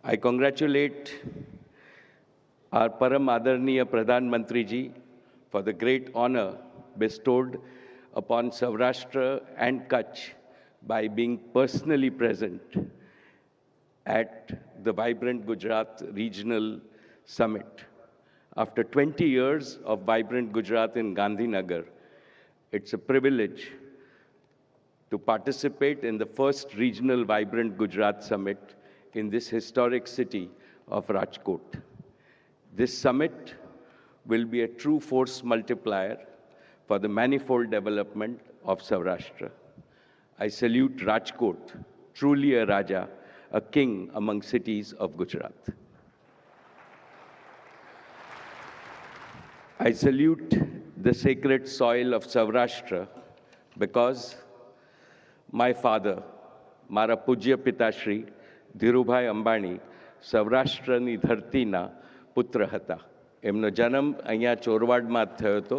I congratulate our Param Adarniya Pradhan Mantri ji for the great honor bestowed upon Saurashtra and Kutch by being personally present at the Vibrant Gujarat Regional Summit. After 20 years of Vibrant Gujarat in Gandhinagar, it's a privilege to participate in the first regional Vibrant Gujarat Summit in this historic city of Rajkot. This summit will be a true force multiplier for the manifold development of Saurashtra. I salute Rajkot, truly a Raja, a king among cities of Gujarat. I salute the sacred soil of Saurashtra because my father, Mara Pujya Pitashri, Dhirubhai Ambani, સૌરાષ્ટ્રની ધરતીના પુત્ર હતા. એમનો જન્મ અહીંયા ચોરવાડમાં જ થયો હતો.